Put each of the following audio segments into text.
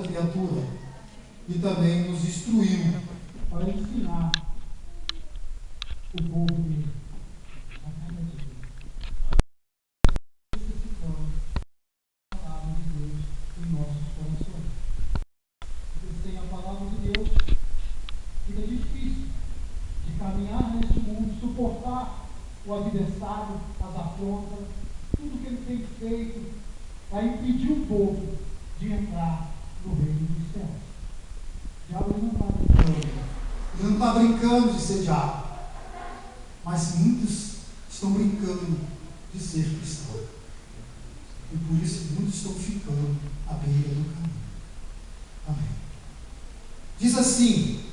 toda criatura, e também nos instruiu para ensinar o povo dele. Necessitamos da palavra de Deus em nossos corações. Porque sem a palavra de Deus, fica difícil de caminhar neste mundo, suportar o adversário, as afrontas, tudo que ele tem feito para impedir o povo de entrar no reino dos céus. O diabo não está brincando. Ele não está brincando de ser diabo. Mas muitos estão brincando de ser cristão. E por isso muitos estão ficando à beira do caminho. Amém. Diz assim,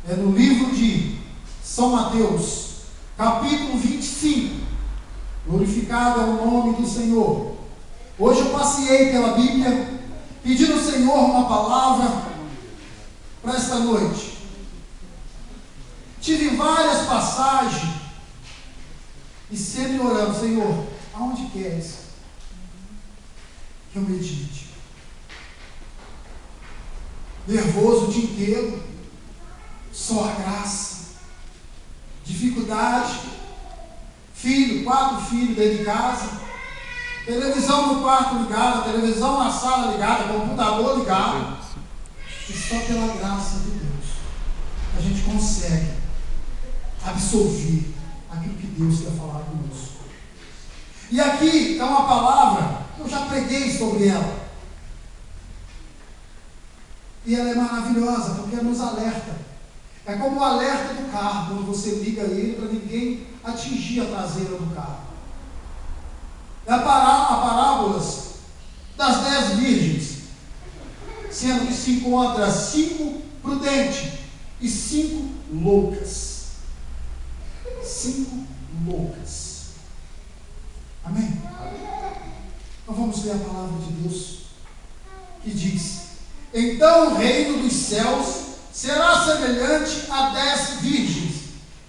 no livro de São Mateus, capítulo 25. Glorificado é o nome do Senhor. Hoje eu passeei pela Bíblia, pedindo ao Senhor uma palavra para esta noite. Tive várias passagens e sempre orando, Senhor, aonde queres que eu medite? Nervoso o dia inteiro, só a graça, dificuldade, filho, 4 filhos dentro de casa, televisão no quarto ligada, televisão na sala ligada, computador ligado, e só pela graça de Deus a gente consegue absorver aquilo que Deus quer falar conosco. E aqui é uma palavra, eu já preguei sobre ela, e ela é maravilhosa, porque ela nos alerta. É como o alerta do carro, quando você liga ele para ninguém atingir a traseira do carro. É a parábolas das 10 virgens, sendo que se encontra 5 prudentes e 5 loucas. 5 loucas. Amém? Então vamos ler a palavra de Deus, que diz: então o reino dos céus será semelhante a 10 virgens,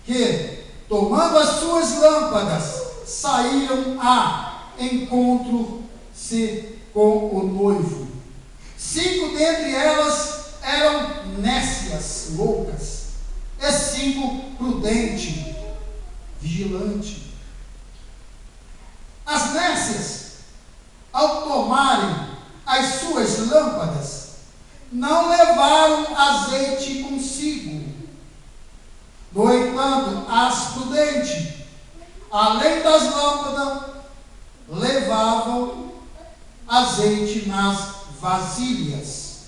que, tomando as suas lâmpadas, saíram a encontro-se com o noivo. 5 dentre elas eram nécias, loucas, e 5 prudentes, vigilantes. As nécias, ao tomarem as suas lâmpadas, não levaram azeite consigo. No entanto, as prudentes, além das lâmpadas, levavam azeite nas vasilhas.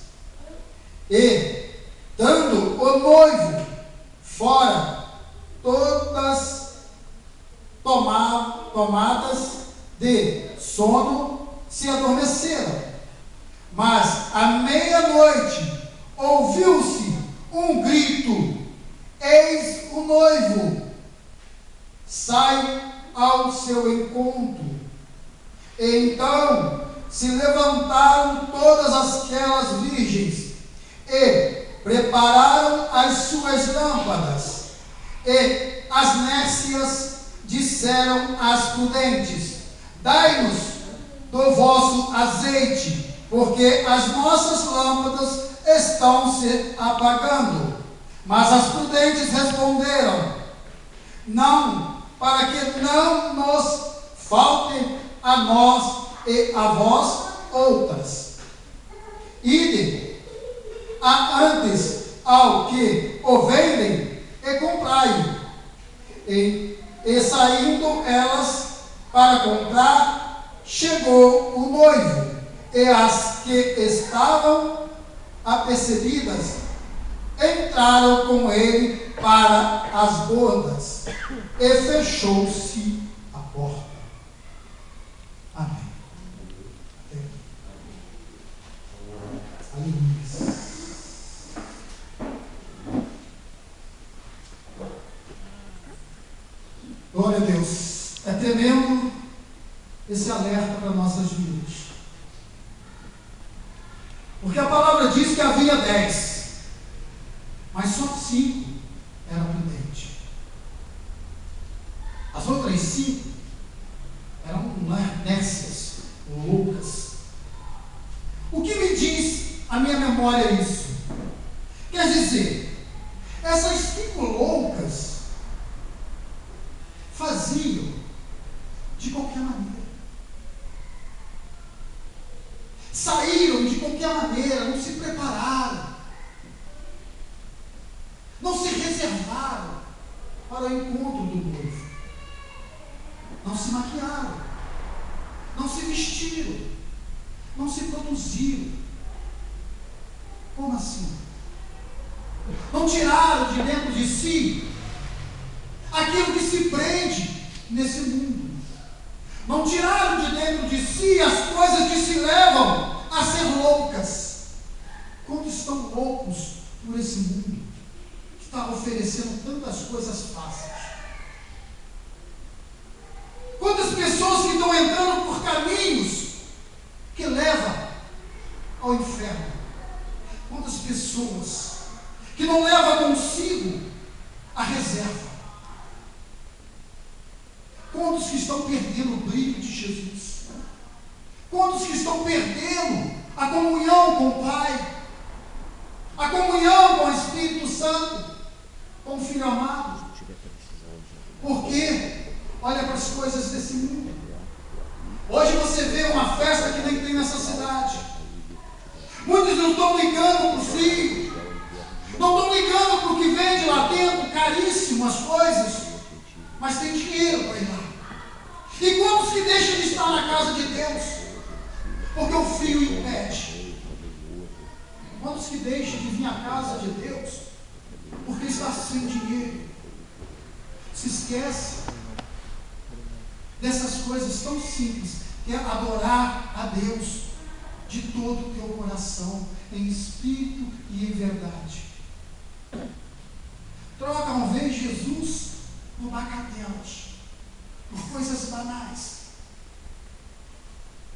E, dando o noivo fora, todas tomadas de sono, se adormeceram. Mas à meia-noite ouviu-se um grito: eis o noivo, sai ao seu encontro. E então se levantaram todas aquelas virgens e prepararam as suas lâmpadas. E as nécias disseram às prudentes: dai-nos do vosso azeite, porque as nossas lâmpadas estão se apagando. Mas as prudentes responderam: não, para que não nos falte a nós e a vós outras. Ide antes ao que o vendem e comprai. E saindo elas para comprar, chegou o noivo. E as que estavam apercebidas entraram com ele para as bodas, e fechou-se a porta. Amém. Aleluia. Glória a Deus. É tremendo esse alerta para nossas vidas. Porque a palavra diz que havia 10, mas só 5 eram prudentes. As outras 5 eram nécias, loucas. O que me diz a a minha memória isso. Quer dizer, essas 5 loucas faziam de qualquer maneira. Saíram de qualquer maneira, não se prepararam. Não se reservaram para o encontro do noivo. Não se maquiaram. Não se vestiram. Não se produziram. Como assim? Não tiraram de dentro de si aquilo que se prende nesse mundo. Não tiraram de dentro de si as coisas que se levam a ser loucas. Quando estão loucos por esse mundo que está oferecendo tantas coisas fáceis. Quantas pessoas que estão entrando por caminhos que levam ao inferno. Quantas pessoas que não levam consigo a reserva. Quantos que estão perdendo o brilho de Jesus? Quantos que estão perdendo a comunhão com o Pai? A comunhão com o Espírito Santo? Com o Filho amado? Por quê? Olha para as coisas desse mundo. Hoje você vê uma festa que nem tem nessa cidade. Muitos não estão ligando para o filho. Não estão ligando para o que vende lá dentro, caríssimo as coisas. Mas tem dinheiro para ir lá. E quantos que deixam de estar na casa de Deus? Porque o frio impede. Quantos que deixam de vir à casa de Deus? Porque está sem dinheiro. Se esquece dessas coisas tão simples, que é adorar a Deus de todo o teu coração, em espírito e em verdade. Troca uma vez Jesus por bagadelas, por coisas banais.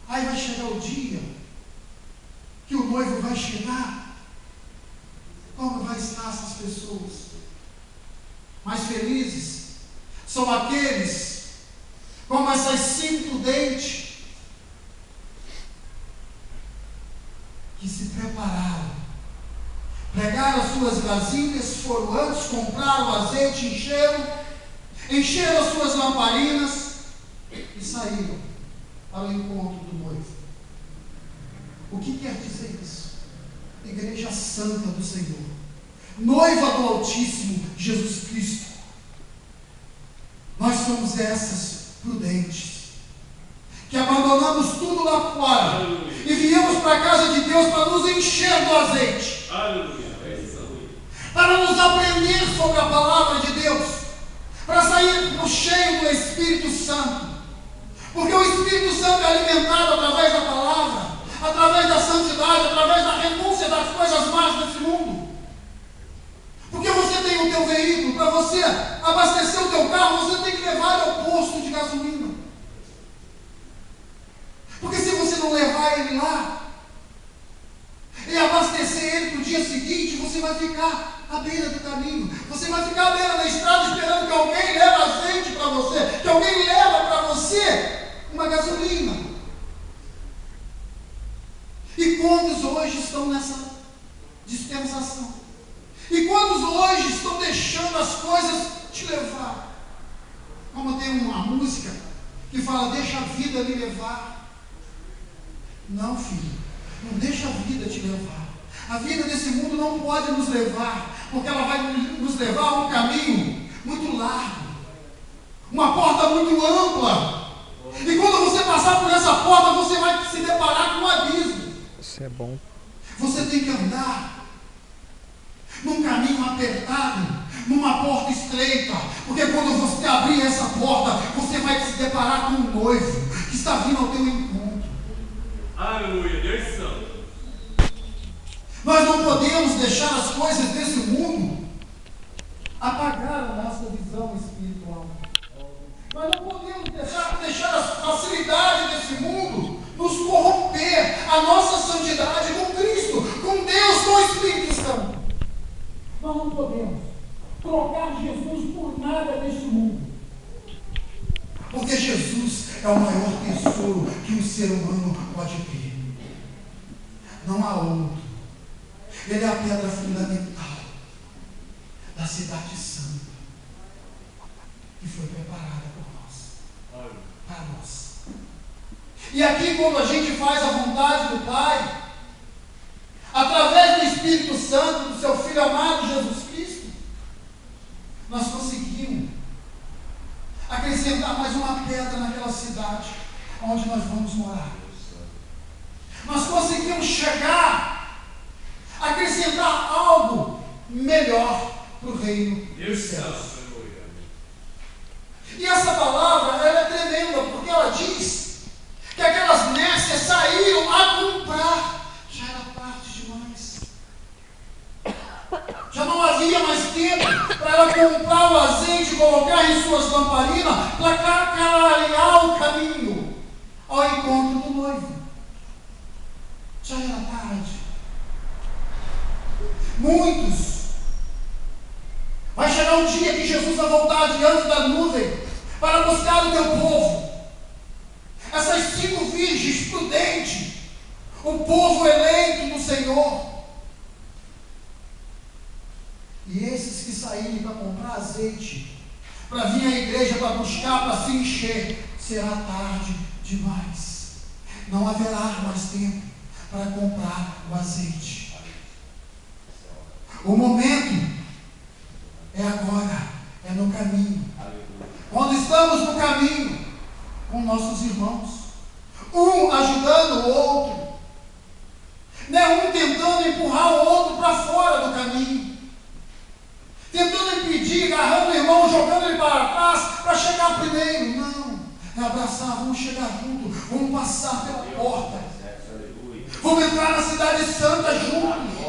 Aí vai chegar o dia que o noivo vai chegar. Como vai estar essas pessoas? Mais felizes são aqueles como essas 5 prudentes que se prepararam, pegaram as suas vasilhas, foram antes, compraram o azeite, encheram as suas lamparinas e saíram para o encontro do noivo. O que quer dizer isso? Igreja Santa do Senhor, noiva do Altíssimo Jesus Cristo. Nós somos essas prudentes, que abandonamos tudo lá fora. Aleluia. E viemos para a casa de Deus para nos encher do azeite. Aleluia. Para nos aprender sobre a palavra de Deus, para sair cheio do Espírito Santo, porque o Espírito Santo é alimentado através da palavra, através da santidade, através da renúncia das coisas más desse mundo. Porque você tem o teu veículo, para você abastecer o teu carro, você tem que levar ao posto de gasolina. Porque se você não levar ele lá e abastecer ele para o dia seguinte, você vai ficar à beira do caminho. Você vai ficar à beira da estrada esperando que alguém leve azeite para você, que alguém leva para você uma gasolina. E quantos hoje estão nessa dispensação? E quantos hoje estão deixando as coisas te levar? Como tem uma música que fala, deixa a vida me levar. Não, filho, não deixa a vida te levar. A vida desse mundo não pode nos levar, porque ela vai nos levar a um caminho muito largo, uma porta muito ampla. E quando você passar por essa porta, você vai se deparar com um abismo. Isso é bom. Você tem que andar num caminho apertado, numa porta estreita, porque quando você abrir essa porta, você vai se deparar com um noivo que está vindo ao teu encontro. Aleluia, Deus Santo. Nós não podemos deixar as coisas desse mundo apagar a nossa visão espiritual. Nós não podemos deixar as facilidades desse mundo nos corromper a nossa santidade com Cristo, com Deus, com o Espírito Santo. Nós não podemos trocar Jesus por nada deste mundo. Porque Jesus é o maior tesouro que o ser humano pode ter. Não há outro Ele é a pedra fundamental da cidade santa que foi preparada por nós, para nós. E aqui, quando a gente faz a vontade do Pai, através do Espírito Santo, do seu Filho amado Jesus Cristo, nós conseguimos acrescentar mais uma pedra naquela cidade onde nós vamos morar. Nós conseguimos chegar, acrescentar algo melhor para o reino dos céus. E essa palavra, ela é tremenda, porque ela diz que aquelas nécias saíram a comprar. Já era tarde demais. Já não havia mais tempo para ela comprar o azeite e colocar em suas lamparinas para clarear o caminho ao encontro do noivo. Já era tarde. Muitos. Vai chegar um dia que Jesus vai voltar diante da nuvem para buscar o teu povo. Essas 5 virgens prudentes, o povo eleito do Senhor. E esses que saírem para comprar azeite, para vir à igreja, para buscar, para se encher, será tarde demais. Não haverá mais tempo para comprar o azeite. O momento é agora, é no caminho. Quando estamos no caminho com nossos irmãos, um ajudando o outro, não é um tentando empurrar o outro para fora do caminho, tentando impedir, agarrando o irmão, jogando ele para trás para chegar primeiro. Não, é abraçar, vamos chegar junto, vamos passar pela porta, vamos entrar na cidade santa juntos.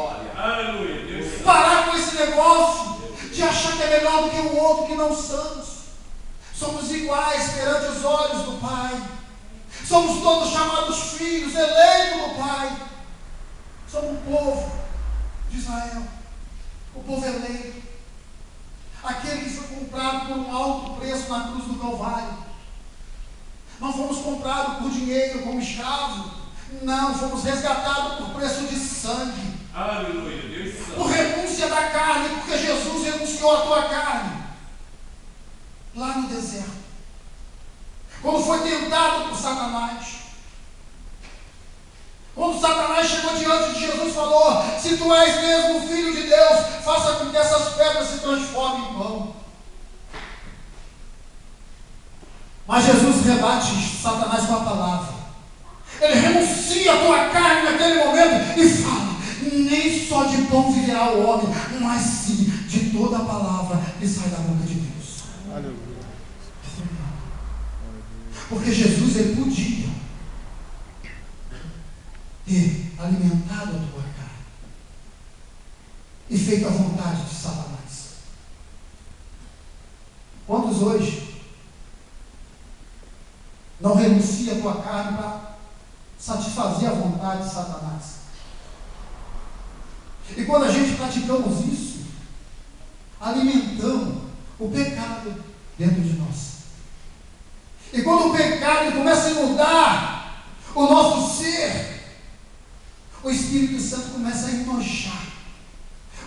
Parar com esse negócio de achar que é melhor do que o outro, que não somos. Somos iguais perante os olhos do Pai. Somos todos chamados filhos, eleitos do Pai. Somos o povo de Israel, o povo eleito, aquele que foi comprado por um alto preço na cruz do Calvário. Não fomos comprados por dinheiro como escravos. Não, fomos resgatados por preço de sangue. Aleluia, Deus Santo. Por renúncia da carne, porque Jesus renunciou à tua carne lá no deserto, quando foi tentado por Satanás. Quando Satanás chegou diante de Jesus e falou: se tu és mesmo o Filho de Deus, faça com que essas pedras se transformem em pão. Mas Jesus rebate Satanás com a palavra. Ele renuncia a tua carne naquele momento e fala: nem só de pão viverá o homem, mas sim de toda a palavra que sai da boca de Deus. Aleluia. Porque Jesus, ele podia ter alimentado a tua carne e feito a vontade de Satanás. Quantos hoje não renuncia a tua carne para satisfazer a vontade de Satanás? E quando a gente praticamos isso, alimentamos o pecado dentro de nós. E quando o pecado começa a mudar o nosso ser, o Espírito Santo começa a enojar.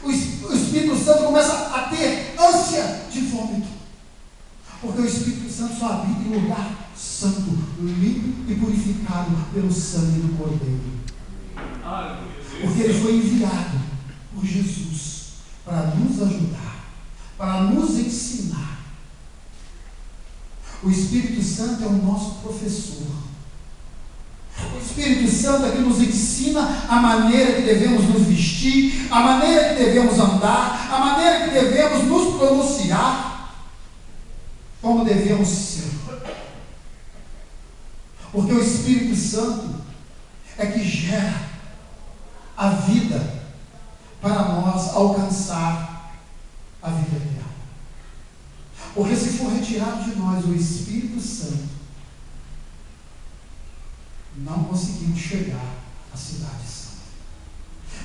O Espírito Santo começa a ter ânsia de vômito. Porque o Espírito Santo só habita em lugar santo, limpo e purificado pelo sangue do Cordeiro. Porque ele foi enviado por Jesus para nos ajudar, para nos ensinar. O Espírito Santo é o nosso professor. O Espírito Santo é que nos ensina a maneira que devemos nos vestir, a maneira que devemos andar, a maneira que devemos nos pronunciar, como devemos ser. Porque o Espírito Santo é que gera a vida para nós alcançar a vida eterna. Porque se for retirado de nós o Espírito Santo, não conseguimos chegar à cidade santa.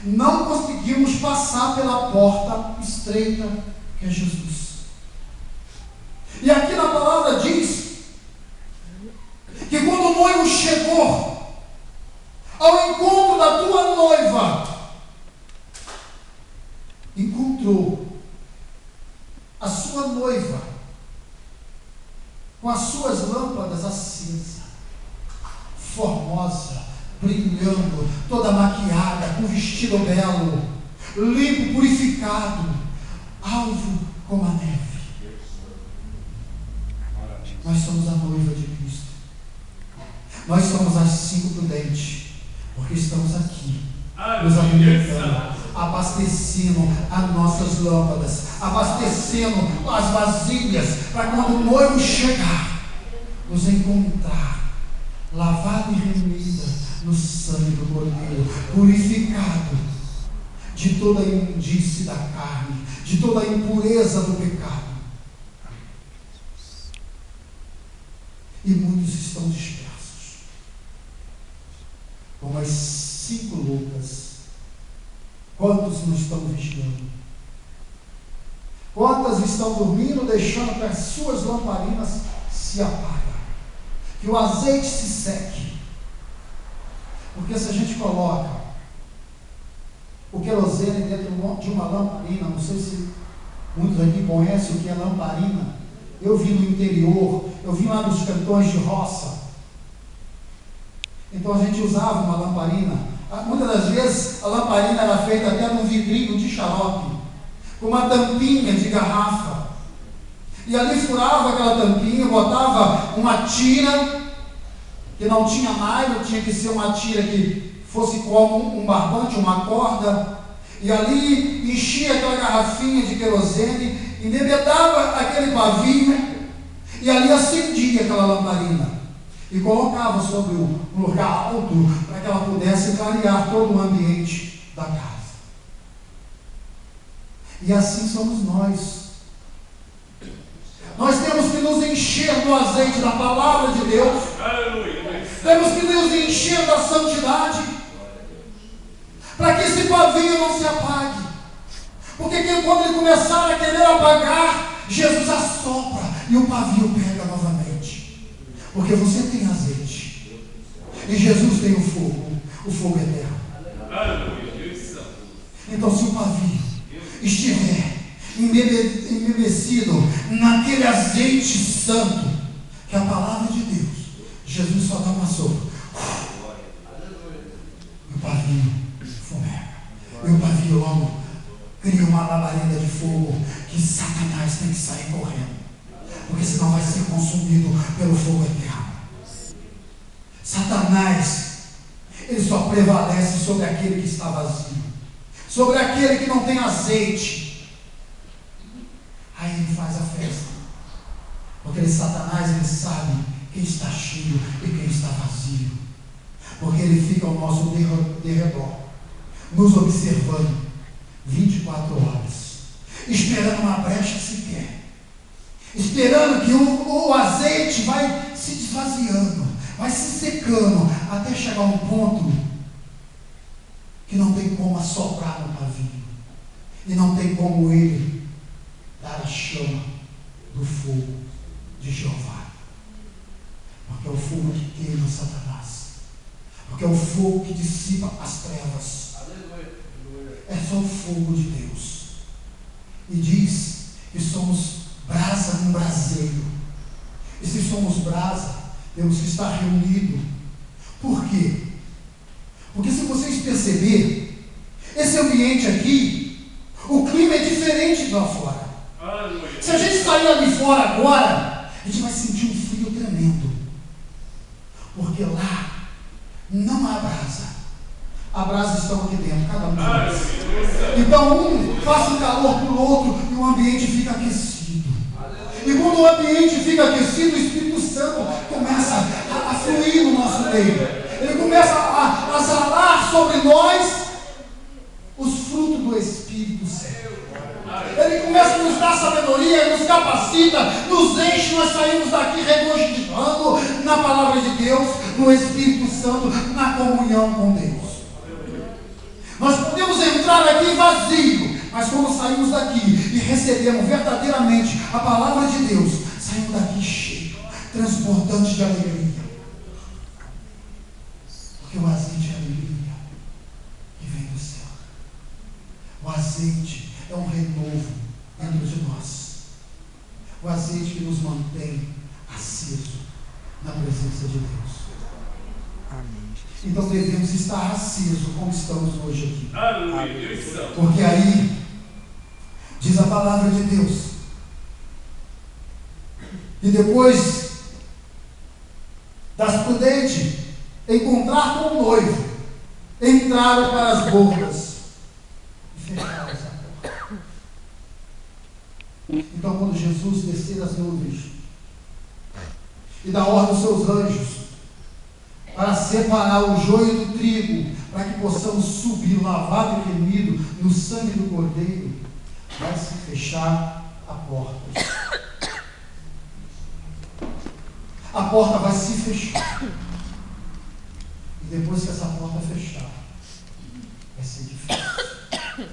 Não conseguimos passar pela porta estreita que é Jesus. E aqui na palavra diz que quando o noivo chegou ao encontro da tua noiva, encontrou a sua noiva com as suas lâmpadas acesa, formosa, brilhando, toda maquiada, com vestido belo, limpo, purificado, alvo como a neve. Nós somos a noiva de Cristo. Nós somos as 5 prudentes, porque estamos aqui, nos alimentando, abastecendo as nossas lâmpadas, abastecendo as vasilhas, para quando o noivo chegar, nos encontrar lavada e remida no sangue do Cordeiro, purificado de toda a imundície da carne, de toda a impureza do pecado. E muitos estão dispersos, como as 5 loucas. Quantos não estão vigiando? Quantas estão dormindo, deixando que as suas lamparinas se apagam, que o azeite se seque? Porque se a gente coloca o querosene dentro de uma lamparina, não sei se muitos aqui conhecem o que é lamparina. Eu vi no interior, eu vi lá nos cantões de roça. Então a gente usava uma lamparina. Muitas das vezes a lamparina era feita até num vidrinho de xarope, com uma tampinha de garrafa. E ali furava aquela tampinha, botava uma tira, que não tinha nylon, tinha que ser uma tira que fosse como um barbante, uma corda. E ali enchia aquela garrafinha de querosene, embebedava aquele pavio e ali acendia aquela lamparina e colocava sobre um lugar alto para que ela pudesse clarear todo o ambiente da casa. E assim somos nós. Nós temos que nos encher do azeite da palavra de Deus. Temos que nos encher da santidade, para que esse pavio não se apague. Porque quando ele começar a querer apagar, Jesus assopra e o pavio pega novamente. Porque você tem azeite e Jesus tem o fogo eterno. Então, se o pavio estiver embebecido naquele azeite santo, que é a palavra de Deus, Jesus só dá uma sopro e o pavio fumega. E o pavio logo cria uma labareda de fogo que Satanás tem que sair correndo, porque senão vai ser consumido pelo fogo eterno. Satanás, ele só prevalece sobre aquele que está vazio, sobre aquele que não tem azeite. Aí ele faz a festa, porque Satanás, ele sabe quem está cheio e quem está vazio, porque ele fica ao nosso derredor, nos observando 24 horas, esperando uma brecha sequer, esperando que o azeite vai se esvaziando, vai se secando, até chegar a um ponto que não tem como assoprar no pavio, e não tem como ele dar a chama do fogo de Jeová, porque é o fogo que queima Satanás, porque é o fogo que dissipa as trevas. É só o fogo de Deus. E diz que somos brasa num braseiro. E se somos brasa, temos que estar reunidos. Por quê? Porque se vocês perceberem, esse ambiente aqui, o clima é diferente de lá fora. Se a gente sair ali fora agora, a gente vai sentir um frio tremendo. Porque lá não há brasa. A brasa está aqui dentro, cada um de nós. Então um passa o calor para o outro e o ambiente fica aquecido. E quando o ambiente fica aquecido, o Espírito Santo começa a fluir no nosso meio. Ele começa a exalar sobre nós os frutos do Espírito Santo. Ele começa a nos dar sabedoria, nos capacita, nos enche, nós saímos daqui regocijando na palavra de Deus, no Espírito Santo, na comunhão com Deus. Nós podemos entrar aqui vazio, mas quando saímos daqui e recebemos verdadeiramente a palavra de Deus, saímos daqui cheio, transbordante de alegria. Porque o azeite é alegria que vem do céu. O azeite é um renovo dentro de nós. O azeite que nos mantém aceso na presença de Deus. Amém. Então devemos estar acesos como estamos hoje aqui. Aleluia. Deus santo. Porque aí, diz a palavra de Deus, e depois das prudentes encontrar com o noivo, entraram para as bodas e fecharam essa porta. Então, quando Jesus descer das nuvens e dar ordem aos seus anjos para separar o joio do trigo, para que possamos subir lavado e remido no sangue do Cordeiro, vai se fechar a porta. A porta vai se fechar. E depois que essa porta fechar, vai ser difícil.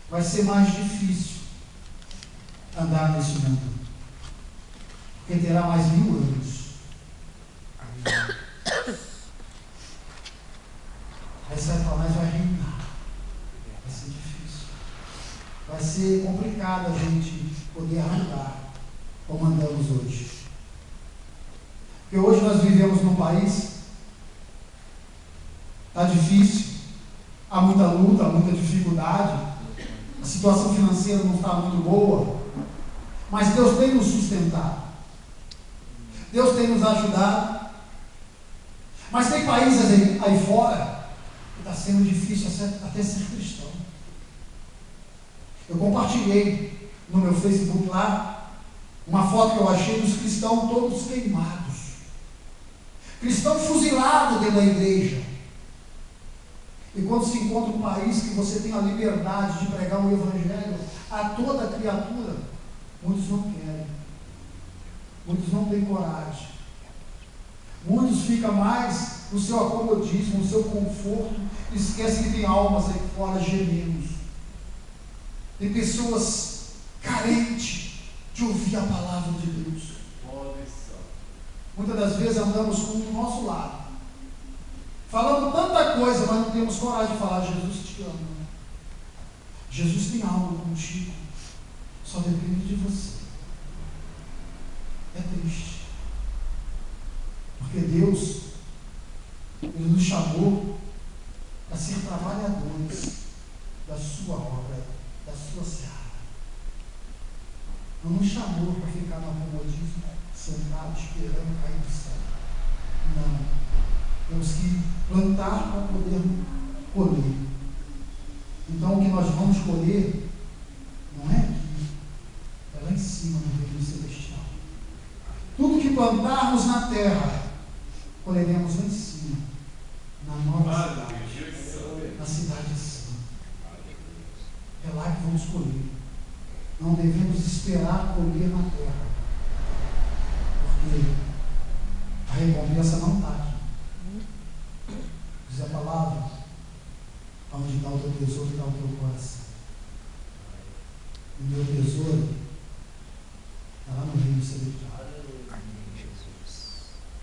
Vai ser mais difícil andar nesse mundo. Porque terá mais 1000 anos. Aí Satanás vai reinar. Vai ser difícil. Vai ser complicado a gente poder andar como andamos hoje. Porque hoje nós vivemos num país, está difícil, há muita luta, há muita dificuldade, a situação financeira não está muito boa, mas Deus tem nos sustentado, Deus tem nos ajudado. Mas tem países aí fora que está sendo difícil até ser cristão. Eu compartilhei no meu Facebook lá uma foto que eu achei dos cristãos todos queimados. Cristão fuzilado dentro da igreja. E quando se encontra um país que você tem a liberdade de pregar o evangelho a toda criatura, muitos não querem. Muitos não têm coragem. Muitos ficam mais no seu acomodismo, no seu conforto, e esquecem que tem almas aí fora gemendo. Tem pessoas carentes de ouvir a palavra de Deus. Muitas das vezes andamos com o nosso lado, falando tanta coisa, mas não temos coragem de falar: Jesus te ama. Jesus tem algo contigo, só depende de você. É triste, porque Deus, Ele nos chamou para ser trabalhadores da sua obra, da sua seara. Não nos chamou para ficar no acomodismo, sentado, esperando cair do céu. Não. Temos que plantar para poder colher. Então, o que nós vamos colher não é aqui, é lá em cima no reino celestial. Tudo que plantarmos na terra, colheremos lá em cima, na nova cidade, na cidade santa. É lá que vamos colher. Não devemos esperar colher na terra, porque a recompensa não está aqui. Diz a palavra: onde está o teu tesouro, está o teu coração. O meu tesouro está lá no reino celestial.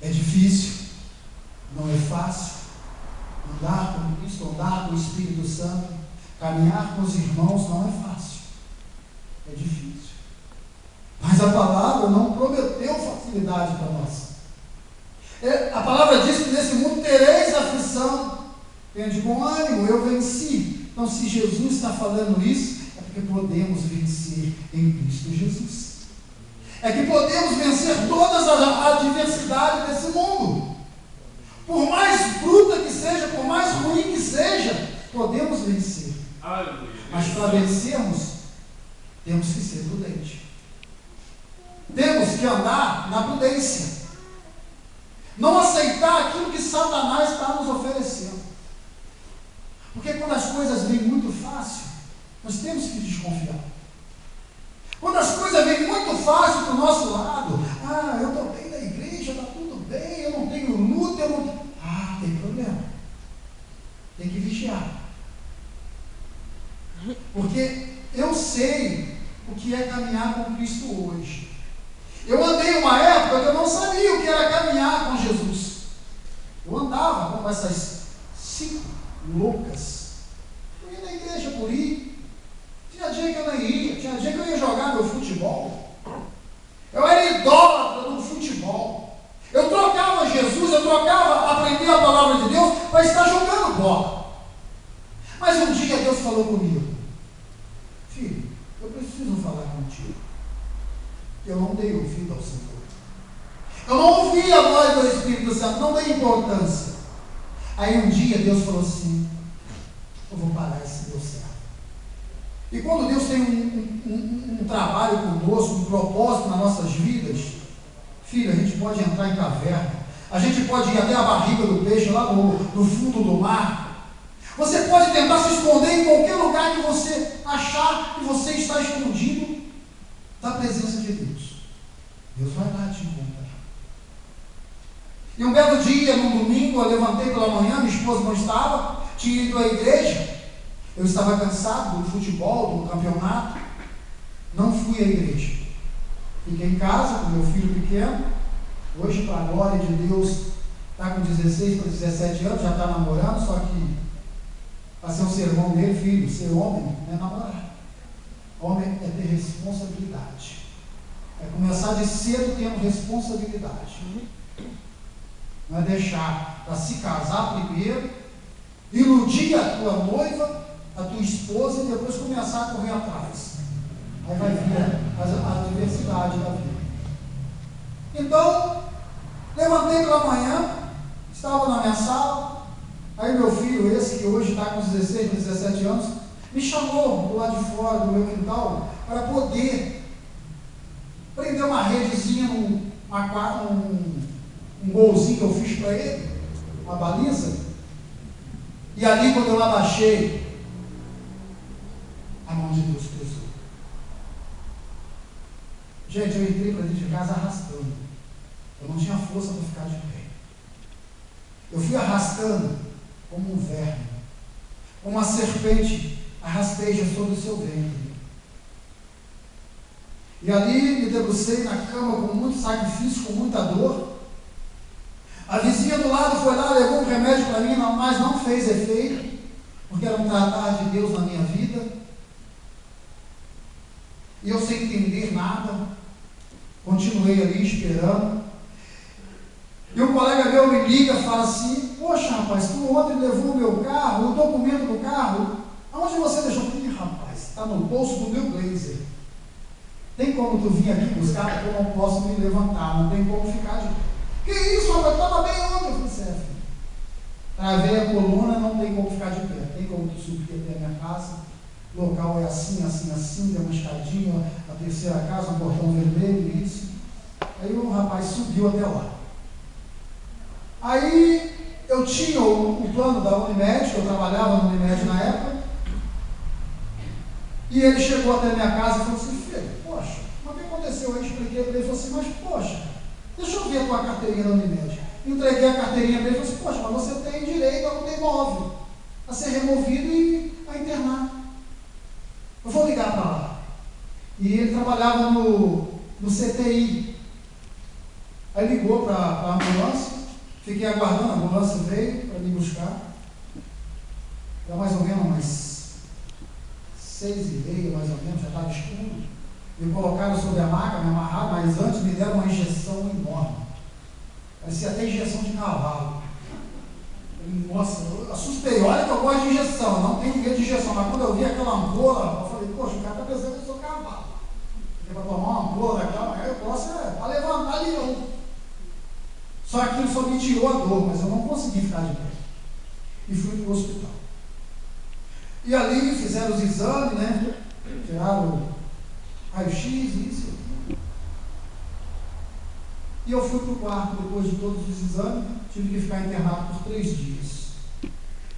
É difícil, não é fácil andar com Cristo, andar com o Espírito Santo, caminhar com os irmãos, não é fácil. É difícil. Mas a palavra não prometeu facilidade para nós. A palavra diz que nesse mundo tereis aflição. Tenha de bom ânimo, eu venci. Então, se Jesus está falando isso, é porque podemos vencer em Cristo Jesus. É que podemos vencer todas as adversidades desse mundo. Por mais bruta que seja, por mais ruim que seja, podemos vencer. Mas para vencermos, temos que ser prudentes. Temos que andar na prudência. Não aceitar aquilo que Satanás está nos oferecendo. Porque quando as coisas vêm muito fácil, nós temos que desconfiar. Quando as coisas vêm muito fácil para o nosso lado, eu estou bem na igreja, está tudo bem, eu não tenho luta, eu não... tem problema. Tem que vigiar. Porque eu sei o que é caminhar com Cristo hoje. Eu andei uma época que eu não sabia o que era caminhar com Jesus. Eu andava com essas 5 loucas. Eu ia na igreja por ir. Dia a Mas um dia Deus falou comigo: filho, eu preciso falar contigo. Eu não dei ouvido ao Senhor. Eu não ouvi a voz do Espírito Santo, não dei importância. Aí um dia Deus falou assim: eu vou parar esse meu servo. E quando Deus tem um trabalho conosco, um propósito nas nossas vidas, filho, a gente pode entrar em caverna, a gente pode ir até a barriga do peixe, lá no fundo do mar. Você pode tentar se esconder em qualquer lugar que você achar que você está escondido da presença de Deus. Deus vai lá te encontrar. E um belo dia, num domingo, eu levantei pela manhã, minha esposa não estava, tinha ido à igreja. Eu estava cansado do futebol, do campeonato. Não fui à igreja. Fiquei em casa com meu filho pequeno. Hoje, para a glória de Deus, está com 16 para 17 anos, já está namorando, só que passei um sermão dele: filho, ser homem não é namorar. Homem é ter responsabilidade. É começar de cedo tendo responsabilidade. Não é deixar para se casar primeiro, iludir a tua noiva, a tua esposa, e depois começar a correr atrás. Aí vai vir a adversidade da vida. Então, levantei pela manhã, estava na minha sala, aí meu filho, esse que hoje está com 16, 17 anos, me chamou do lado de fora do meu quintal para poder prender uma redezinha um golzinho que eu fiz para ele, uma baliza. E ali, quando eu abaixei, a mão de Deus pesou. Gente, eu entrei para dentro de casa arrastando. Eu não tinha força para ficar de pé. Eu fui arrastando como um verme, como uma serpente arrasteja sobre o seu ventre. E ali me debrucei na cama com muito sacrifício, com muita dor. A vizinha do lado foi lá, levou um remédio para mim, mas não fez efeito, porque era um tratar de Deus na minha vida. E eu sem entender nada, continuei ali esperando. E um colega meu me liga e fala assim: poxa, rapaz, tu ontem levou o meu carro, o documento do carro, aonde você deixou? Eu falei: rapaz, está no bolso do meu blazer. Tem como tu vir aqui buscar? Porque eu não posso me levantar, não tem como ficar de pé. Que isso, rapaz, estava bem ontem. Eu falei: certo, filho, travei a coluna, não tem como ficar de pé. Tem como tu subir até a minha casa, o local é assim, assim, assim, tem uma escadinha, a terceira casa, um portão vermelho, isso. Aí o rapaz subiu até lá. Aí eu tinha o plano da Unimed, que eu trabalhava na Unimed na época, e ele chegou até a minha casa e falou assim: filho, poxa, mas o que aconteceu? Eu expliquei para ele, falou assim: mas poxa, deixa eu ver a tua carteirinha da Unimed. Entreguei a carteirinha para ele e falei assim: poxa, mas você tem direito a um imóvel, a ser removido e a internar. Eu vou ligar para lá. E ele trabalhava no CTI. Aí ligou para a ambulância, fiquei aguardando, a ambulância veio para me buscar. Era mais ou menos umas 6h30, mais ou menos, já estava escuro. Me colocaram sobre a maca, me amarraram, mas antes me deram uma injeção enorme. Parecia até injeção de cavalo. Nossa, eu assustei. Olha que eu gosto de injeção, não tenho medo de injeção, mas quando eu vi aquela ampola, eu falei: poxa, o cara está pensando que eu sou cavalo. Porque para tomar uma ampola daquela, mas eu posso para levantar leão. Só que aquilo só me tirou a dor, mas eu não consegui ficar de pé. E fui para o hospital. E ali fizeram os exames, né? Tiraram raio-x, isso. E eu fui para o quarto depois de todos os exames, tive que ficar internado por 3 dias.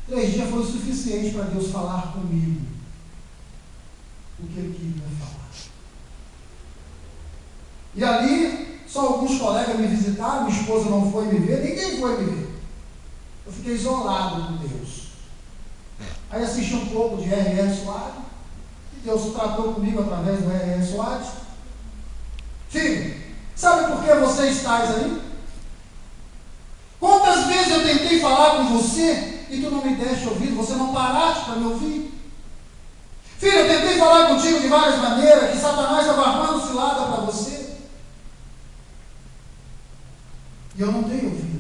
3 dias foi o suficiente para Deus falar comigo o que Ele queria falar. E ali, só alguns colegas me visitaram, minha esposa não foi me ver, ninguém foi me ver. Eu fiquei isolado com Deus. Aí assisti um pouco de R.R. Soares, e Deus tratou comigo através do R.R. Soares. Filho, sabe por que você estás aí? Quantas vezes eu tentei falar com você e tu não me deste ouvido, você não paraste para me ouvir? Filho, eu tentei falar contigo de várias maneiras, que Satanás estava armando cilada para você, e eu não tenho ouvido.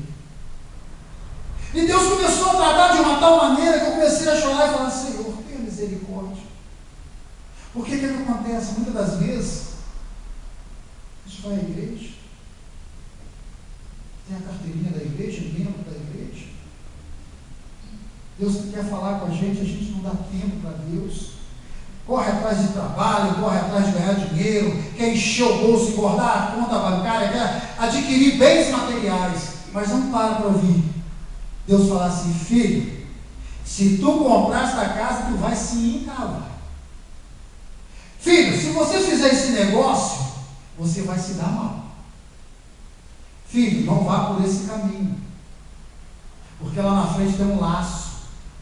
E Deus começou a tratar de uma tal maneira que eu comecei a chorar e falar: Senhor, misericórdia. Porque o que acontece? Muitas das vezes, a gente vai à igreja, tem a carteirinha da igreja, membro da igreja. Deus quer falar com a gente não dá tempo para Deus. Corre atrás de trabalho, corre atrás de ganhar dinheiro, quer encher o bolso, engordar a conta bancária, quer adquirir bens materiais, mas não para ouvir Deus falar assim: filho, se tu comprar esta casa, tu vai se encavar. Filho, se você fizer esse negócio, você vai se dar mal. Filho, não vá por esse caminho, porque lá na frente tem um laço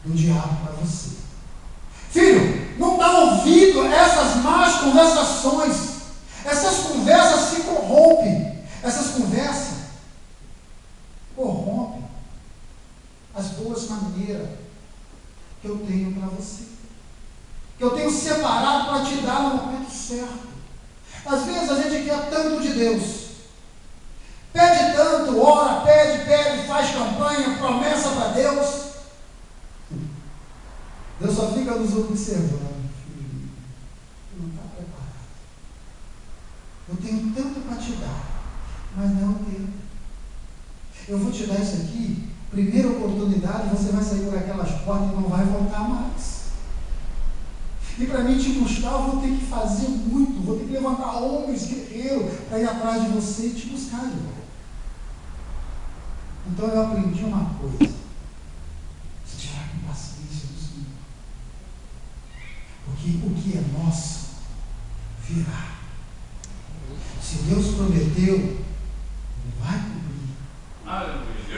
do diabo para você. Filho, não dá ouvido a essas más conversações. Essas conversas se corrompem. Essas conversas corrompem as boas maneiras que eu tenho para você, que eu tenho separado para te dar no momento certo. Às vezes a gente quer tanto de Deus, pede tanto, ora, pede, faz campanha, promessa para Deus. Deus só fica nos observando. Filho, tu não está preparado. Eu tenho tanto para te dar, mas não tenho. Eu vou te dar isso aqui, primeira oportunidade, você vai sair por aquelas portas e não vai voltar mais. E para mim te buscar, eu vou ter que fazer muito, vou ter que levantar ombros guerreiros para ir atrás de você e te buscar de volta. Então eu aprendi uma coisa: se tirar com paciência do Senhor. Porque o que é nosso virá. Se Deus prometeu, Ele vai cumprir.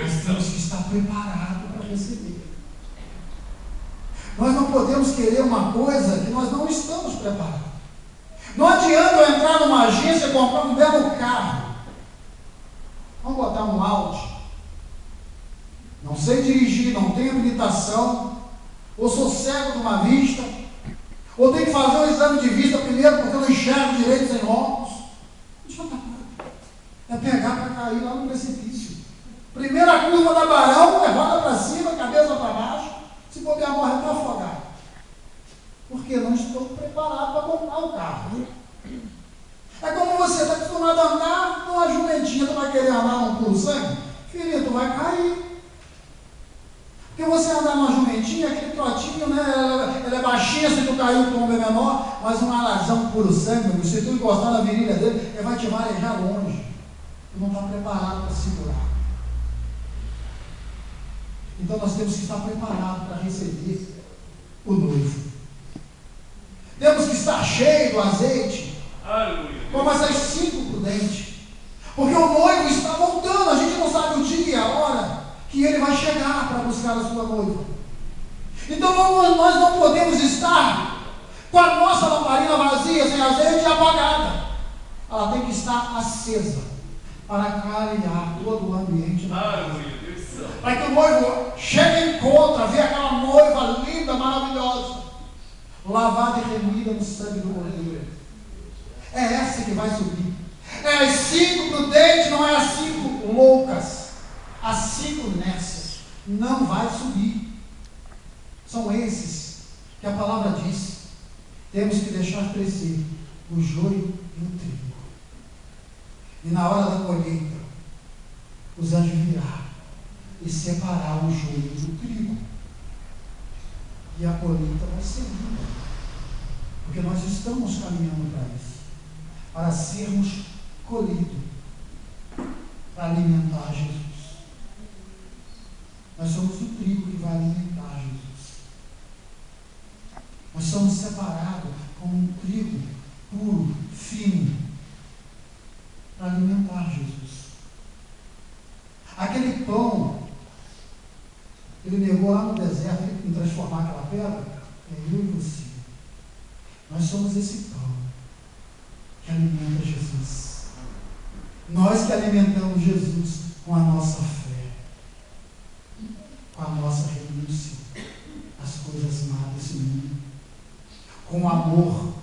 Nós temos que estar preparados para receber. Nós não podemos querer uma coisa que nós não estamos preparados. Não adianta eu entrar numa agência e comprar um belo carro. Vamos botar um Audi. Não sei dirigir, não tenho habilitação, ou sou cego de uma vista, ou tenho que fazer um exame de vista primeiro porque eu não enxergo direito sem óculos. É pegar para cair lá no precipício. Primeira curva da Barão, é roda para cima, cabeça para baixo. Se bobear, morre até afogado. Porque não estou preparado para comprar o carro. É como você está acostumado a andar numa jumentinha, tu vai querer andar num puro sangue? Filho, tu vai cair. Porque você andar numa jumentinha, aquele trotinho, né? Ele é baixinho, se tu cair, o tombo é menor, mas um alazão puro sangue, se tu encostar na virilha dele, ele vai te varejar longe. Tu não está preparado para segurar. Então nós temos que estar preparados para receber o noivo. Temos que estar cheio do azeite, como essas 5 prudentes. Porque o noivo está voltando, a gente não sabe o dia e a hora que ele vai chegar para buscar a sua noiva. Então nós não podemos estar com a nossa lamparina vazia, sem azeite e apagada. Ela tem que estar acesa para clarear todo o ambiente. Para que o noivo chegue e encontre, vê aquela noiva linda, maravilhosa, lavada e remida no sangue do Cordeiro. É essa que vai subir. É as 5 prudentes, não é as 5 loucas. As 5 nessas não vai subir. São esses que a palavra diz: temos que deixar crescer o joio e o trigo. E na hora da colheita, os anjos virá e separar o joio do trigo. E a colheita vai ser linda. Porque nós estamos caminhando para isso. Para sermos colhidos. Para alimentar Jesus. Nós somos o trigo que vai alimentar Jesus. Nós somos separados como um trigo puro, fino, para alimentar Jesus. Aquele pão, ele negou lá no deserto em transformar aquela pedra, é eu e você. Nós somos esse pão que alimenta Jesus. Nós que alimentamos Jesus com a nossa fé, com a nossa renúncia às coisas más desse mundo, com amor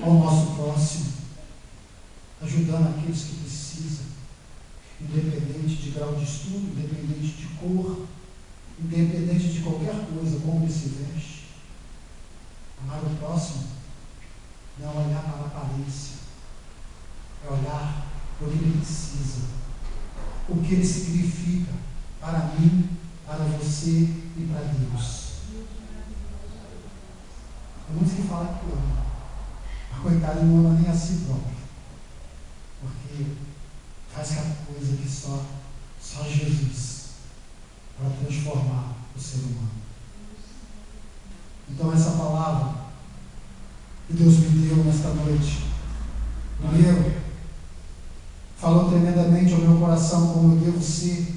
ao nosso próximo, ajudando aqueles que precisam, independente de grau de estudo, independente de cor, independente de qualquer coisa, como ele se veste. Amar o próximo não é olhar para a aparência, é olhar para o que ele precisa, o que ele significa para mim, para você e para Deus. Tem muitos que falam que ama, mas coitado não ama nem a si próprio, porque faz aquela coisa que só Jesus para transformar o ser humano. Então essa palavra que Deus me deu nesta noite, primeiro, falou tremendamente ao meu coração como eu devo ser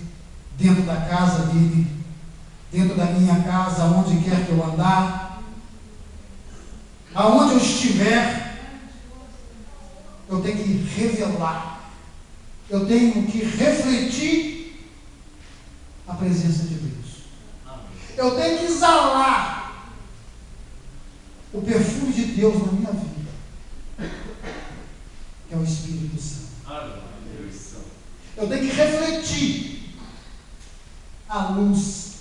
dentro da casa dele, dentro da minha casa, aonde quer que eu andar, aonde eu estiver, eu tenho que revelar, eu tenho que refletir a presença de Deus. Eu tenho que exalar o perfume de Deus na minha vida, que é o Espírito Santo. Eu tenho que refletir a luz,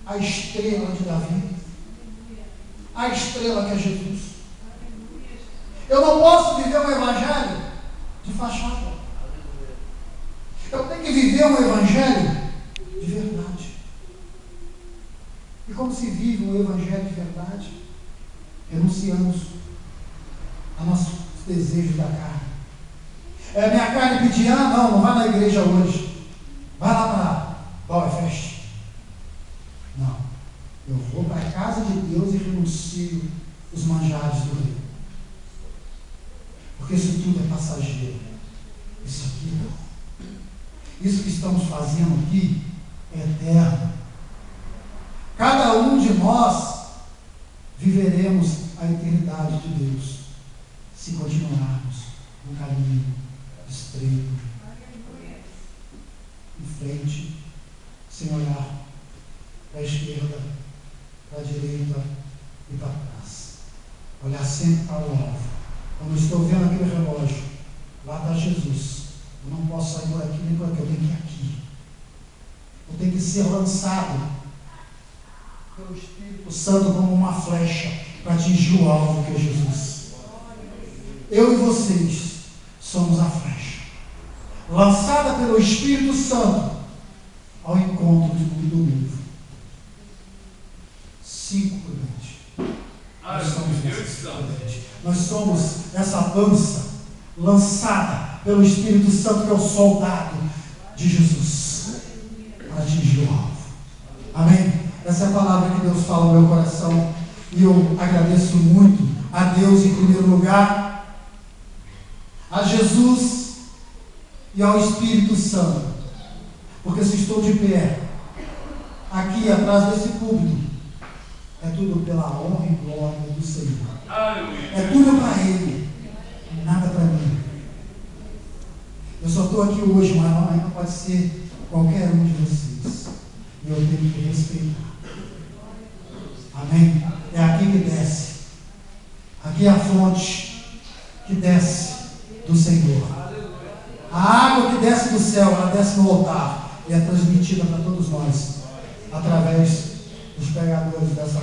a estrela de Davi, a estrela que é Jesus. Eu não posso viver um evangelho de fachada. Eu tenho que viver um evangelho de verdade. E como se vive um evangelho de verdade? Renunciamos a nossos desejos da carne. Minha carne pedia, não vai na igreja hoje. Vai lá para Power Fest. Não. Eu vou para a casa de Deus e renuncio os manjares do rei. Porque isso tudo é passageiro. Isso aqui não. Isso que estamos fazendo aqui é eterno. Cada um de nós viveremos a eternidade de Deus se continuarmos no caminho estreito, em frente, sem olhar para a esquerda, para a direita e para trás. Olhar sempre para o alvo. Quando eu estou vendo aquele relógio, lá está Jesus. Eu não posso sair por aqui nem por aqui, eu tenho que ir aqui. Eu tenho que ser lançado pelo Espírito Santo como uma flecha para atingir o alvo que é Jesus. Eu e vocês somos a flecha, lançada pelo Espírito Santo ao encontro do noivo. 5 prudentes. Nós somos essa lança lançada pelo Espírito Santo, que é o soldado de Jesus, para atingir o alvo. Amém? Essa é a palavra que Deus fala no meu coração, e eu agradeço muito a Deus em primeiro lugar, a Jesus e ao Espírito Santo, porque se estou de pé aqui atrás desse púlpito, é tudo pela honra e glória do Senhor. É tudo para Ele, nada para mim. Eu só estou aqui hoje, mas amanhã pode ser qualquer um de vocês. E eu tenho que respeitar. Amém? É aqui que desce. Aqui é a fonte que desce do Senhor. A água que desce do céu, ela desce no altar e é transmitida para todos nós através dos pregadores dessa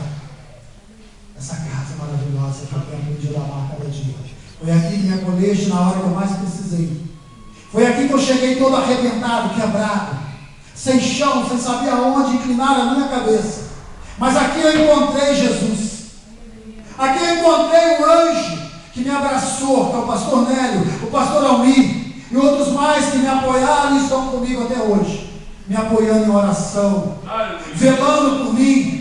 casa maravilhosa que eu tenho aprendido a amar cada dia. Foi aqui que me acolheste na hora que eu mais precisei. Foi aqui que eu cheguei todo arrebentado, quebrado, sem chão, sem saber aonde inclinar a minha cabeça. Mas aqui eu encontrei Jesus. Aqui eu encontrei o anjo que me abraçou, que é o pastor Nélio, o pastor Almir e outros mais que me apoiaram e estão comigo até hoje, me apoiando em oração, velando por mim.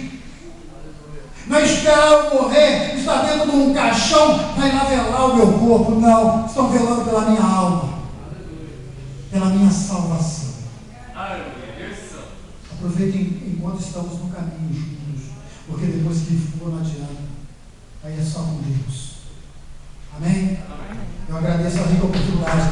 Não esperar eu morrer, estar dentro de um caixão para ir lá velar o meu corpo. Não, estão velando pela minha alma, pela minha salvação. Aproveitem enquanto estamos no caminho juntos, porque depois que for não adianta, aí é só com Deus. Amém? Eu agradeço a rica oportunidade.